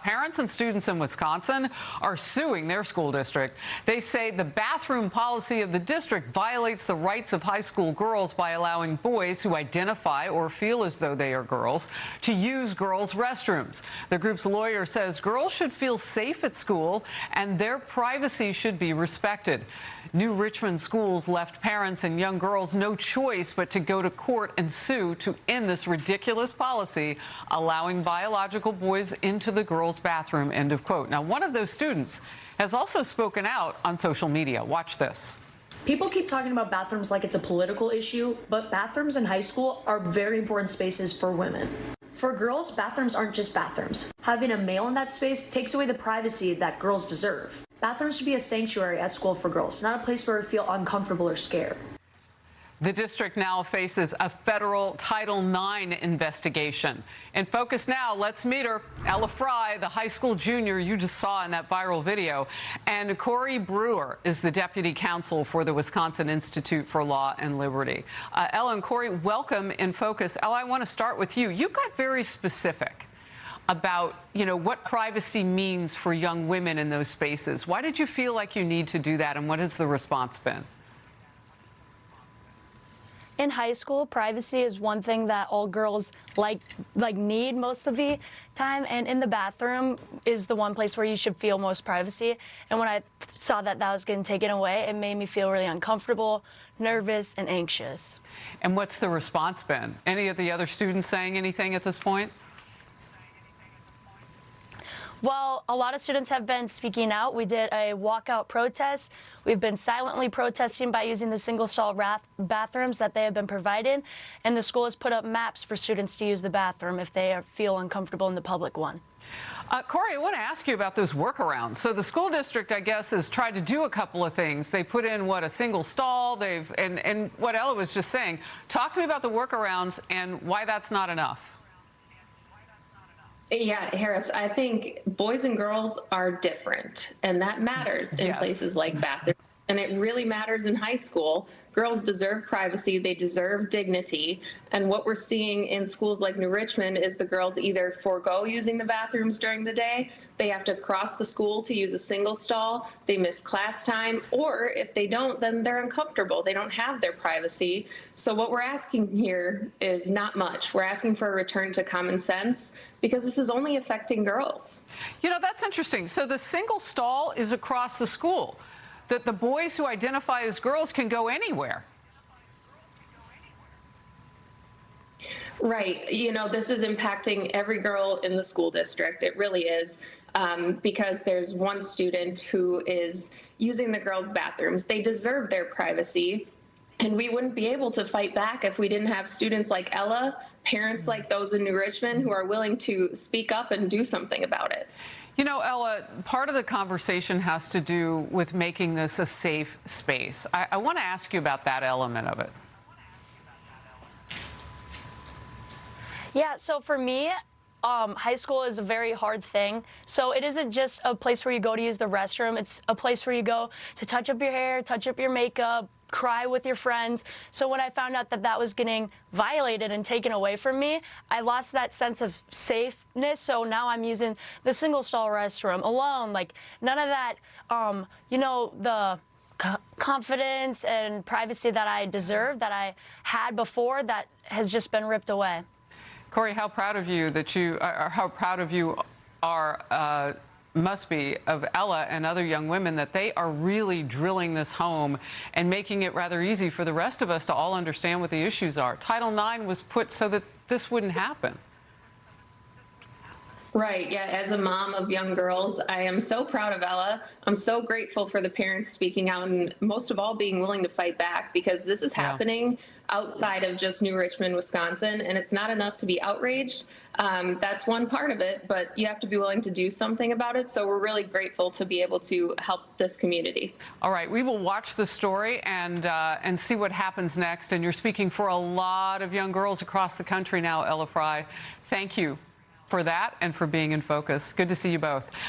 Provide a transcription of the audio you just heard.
Parents and students in Wisconsin are suing their school district. They say the bathroom policy of the district violates the rights of high school girls by allowing boys who identify or feel as though they are girls to use girls' restrooms. The group's lawyer says girls should feel safe at school and their privacy should be respected. New Richmond schools left parents and young girls no choice but to go to court and sue to end this ridiculous policy allowing biological boys into the girls' bathroom, end of quote. Now, one of those students has also spoken out on social media. Watch this. People keep talking about bathrooms like it's a political issue, but bathrooms in high school are very important spaces for women. For girls, bathrooms aren't just bathrooms. Having a male in that space takes away the privacy that girls deserve. Bathrooms should be a sanctuary at school for girls, not a place where we feel uncomfortable or scared. The district now faces a federal Title IX investigation. In focus now, let's meet her, Ella Frei, the high school junior you just saw in that viral video. And Cory Brewer is the deputy counsel for the Wisconsin Institute for Law and Liberty. Ella and Cory, welcome in focus. Ella, I want to start with you. You got very specific about, what privacy means for young women in those spaces. Why did you feel like you need to do that, and what has the response been? In high school, privacy is one thing that all girls need most of the time, and in the bathroom is the one place where you should feel most privacy. And when I saw that was getting taken away, it made me feel really uncomfortable, nervous, and anxious. And what's the response been? Any of the other students saying anything at this point? Well, a lot of students have been speaking out. We did a walkout protest. We've been silently protesting by using the single-stall bathrooms that they have been provided, and the school has put up maps for students to use the bathroom if they feel uncomfortable in the public one. Cory, I want to ask you about those workarounds. So the school district, I guess, has tried to do a couple of things. They put in, a single stall. And what Ella was just saying. Talk to me about the workarounds and why that's not enough. Yeah, Harris, I think boys and girls are different, and that matters in places like bathrooms. And it really matters in high school. Girls deserve privacy. They deserve dignity. And what we're seeing in schools like New Richmond is the girls either forego using the bathrooms during the day, they have to cross the school to use a single stall, they miss class time, or if they don't, then they're uncomfortable. They don't have their privacy. So what we're asking here is not much. We're asking for a return to common sense because this is only affecting girls. That's interesting. So the single stall is across the school, that the boys who identify as girls can go anywhere. Right. This is impacting every girl in the school district. It really is, because there's one student who is using the girls' bathrooms. They deserve their privacy, and we wouldn't be able to fight back if we didn't have students like Ella, parents like those in New Richmond who are willing to speak up and do something about it. Ella, part of the conversation has to do with making this a safe space. I want to ask you about that element of it. Yeah, so for me, high school is a very hard thing. So it isn't just a place where you go to use the restroom. It's a place where you go to touch up your hair, touch up your makeup, cry with your friends. So when I found out that that was getting violated and taken away from me, I lost that sense of safeness. So now I'm using the single stall restroom alone. None of that, the confidence and privacy that I deserved, that I had before, that has just been ripped away. Cory, how proud of you must be of Ella and other young women that they are really drilling this home and making it rather easy for the rest of us to all understand what the issues are. Title IX was put so that this wouldn't happen. Right. Yeah. As a mom of young girls, I am so proud of Ella. I'm so grateful for the parents speaking out and most of all being willing to fight back, because this is happening outside of just New Richmond, Wisconsin, and it's not enough to be outraged. That's one part of it, but you have to be willing to do something about it. So we're really grateful to be able to help this community. All right. We will watch the story and see what happens next. And you're speaking for a lot of young girls across the country now, Ella Frei. Thank you for that and for being in focus. Good to see you both.